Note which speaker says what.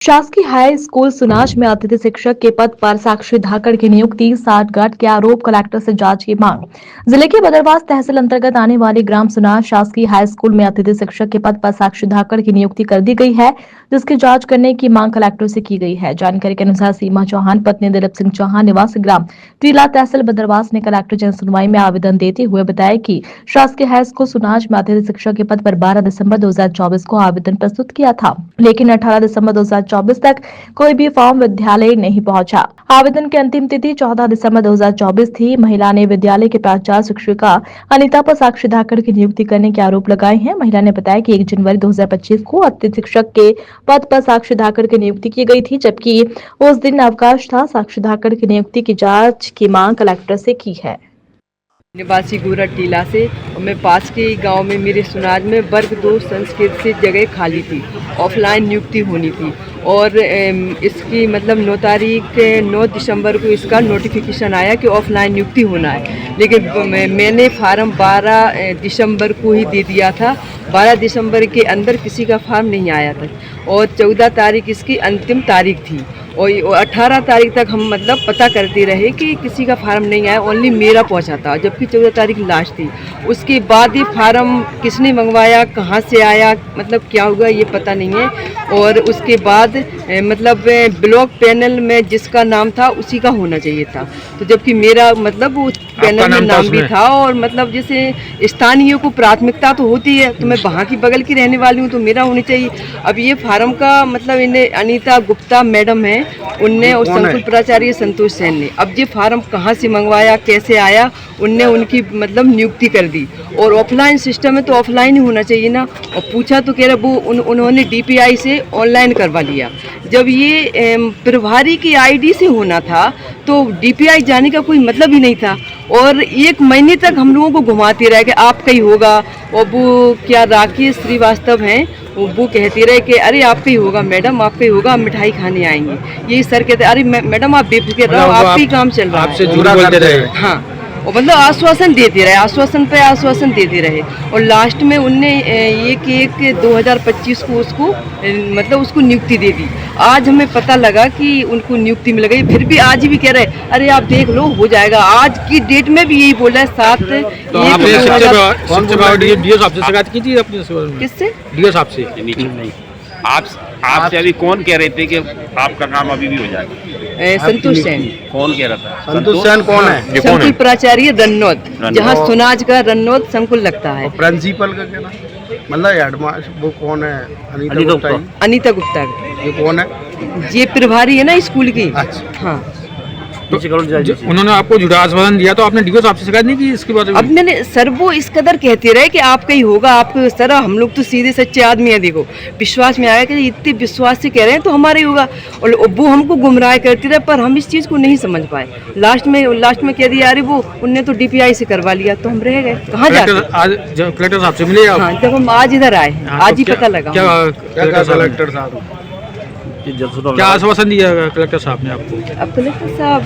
Speaker 1: शासकीय high school सुनाज में अतिथि शिक्षक के पद पर साक्षी धाकड़ की नियुक्ति, साठगांठ के आरोप, कलेक्टर से जांच की मांग। जिले के बदरवास तहसील अंतर्गत आने वाले ग्राम सुनाज शासकीय हाई स्कूल में अतिथि शिक्षक के पद पर साक्षी धाकड़ की नियुक्ति कर दी गई है, जिसकी जांच करने की मांग कलेक्टर से की गई है। जानकारी के अनुसार सीमा चौहान पत्नी दिलीप सिंह चौहान निवासी ग्राम टीला तहसील बदरवास ने कलेक्टर जन सुनवाई में आवेदन देते हुए बताया कि शासकीय हाई स्कूल सुनाज में अतिथि शिक्षक के पद पर 12 दिसंबर 2024 को आवेदन प्रस्तुत किया था, लेकिन 18 दिसंबर 2024 तक कोई भी फॉर्म विद्यालय नहीं पहुंचा। आवेदन की अंतिम तिथि 14 दिसंबर 2024 थी। महिला ने विद्यालय के प्राचार्य शिक्षिका अनीता पर साक्षी धाकड़ की नियुक्ति करने के आरोप लगाए हैं। महिला ने बताया कि 1 जनवरी 2025 को अतिथि शिक्षक के पद पर साक्षी धाकड़ की नियुक्ति की गई थी, जबकि उस दिन अवकाश था। साक्षी धाकड़ की नियुक्ति की जांच की मांग कलेक्टर से की है।
Speaker 2: निवासी गोरा टीला से, और मैं पास के गांव में मेरे सुनाज में वर्ग 2 संस्कृत से जगह खाली थी, ऑफलाइन नियुक्ति होनी थी और इसकी मतलब 9 दिसंबर को इसका नोटिफिकेशन आया कि ऑफलाइन नियुक्ति होना है, लेकिन मैंने फार्म 12 दिसंबर को ही दे दिया था। 12 दिसंबर के अंदर किसी का फार्म नहीं आया था और 14 तारीख इसकी अंतिम तारीख थी और 18 तारीख तक हम मतलब पता करते रहे कि किसी का फार्म नहीं आया, ओनली मेरा पहुंचा था, जबकि 14 तारीख लास्ट थी। उसके बाद ये फार्म किसने मंगवाया, कहां से आया, मतलब क्या हुआ ये पता नहीं है। और उसके बाद मतलब ब्लॉक पैनल में जिसका नाम था उसी का होना चाहिए था, तो जबकि मेरा मतलब वो पैनल में नाम भी था और मतलब जैसे स्थानीय को प्राथमिकता तो होती है, तो मैं वहाँ की बगल की रहने वाली हूँ तो मेरा होनी चाहिए। अब ये फार्म का मतलब इन्हें अनीता गुप्ता मैडम है उनने और संकुल प्राचार्य संतोष सेन ने, अब ये फार्म कहाँ से मंगवाया, कैसे आया, उनने उनकी मतलब नियुक्ति कर दी। और ऑफलाइन सिस्टम है तो ऑफलाइन ही होना चाहिए ना। और पूछा तो कह रहे वो उन्होंने DPI से ऑनलाइन करवा लिया, जब ये प्रभारी की ID से होना था तो DPI जाने का कोई मतलब ही नहीं था। और 1 महीने तक हम लोगों को घुमाते रहे कि आपका ही होगा, और वो क्या राकेश श्रीवास्तव हैं वो कहते रहे कि अरे आपका ही होगा मैडम, आपका ही होगा, हम मिठाई खाने आएंगे। यही सर कहते अरे मैडम आप बेफिक्र रहो, आपका ही काम चल रहा है,
Speaker 3: आपसे जुड़ा बोलते रहे।
Speaker 2: हाँ, और मतलब आश्वासन देते रहे, आश्वासन पे आश्वासन देते रहे और लास्ट में उनने एक 2025 को उसको मतलब उसको नियुक्ति दे दी। आज हमें पता लगा कि उनको नियुक्ति मिल गई, फिर भी आज भी कह रहे अरे आप देख लो हो जाएगा। आज की डेट में भी यही बोला है 7 किससे
Speaker 3: DO साहब से
Speaker 4: नहीं, आपसे अभी कौन कह रहे थे कि आपका काम अभी भी हो जाएगा?
Speaker 2: संतोष सेन।
Speaker 4: कौन कह रहा था?
Speaker 3: संतोष सेन कौन है?
Speaker 2: संकुल प्राचार्य रन्नौत, जहाँ सुनाज का रन्नौत संकुल लगता है।
Speaker 3: प्रिंसिपल का क्या नाम, मतलब हेडमास्टर वो कौन है?
Speaker 2: अनीता गुप्ता।
Speaker 3: ये कौन है?
Speaker 2: ये प्रभारी है ना स्कूल की।
Speaker 3: अच्छा,
Speaker 2: हाँ,
Speaker 3: तो उन्होंने आपको झूठा आश्वासन दिया तो आपने DO साहब से शिकायत नहीं की इसके बारे में?
Speaker 2: अब मैंने सर वो इस कदर कहते रहे कि आपका ही होगा, आपको सर हम लोग तो सीधे सच्चे आदमी हैं, देखो विश्वास में आया कि इतने विश्वास से कह रहे हैं तो हमारा ही होगा। और वो हमको गुमराह करते रहे पर हम इस चीज़ को नहीं समझ पाए। लास्ट में कह दिया अरे वो उनने तो DPI से करवा लिया, तो हम रह गए कहाँ जाते।
Speaker 3: आज कलेक्टर साहब से मिले आप?
Speaker 2: हाँ, जब हम आज इधर आए आज ही पता लगा।
Speaker 3: कलेक्टर साहब क्या आश्वासन दिया कलेक्टर साहब ने आपको?
Speaker 2: अब कलेक्टर साहब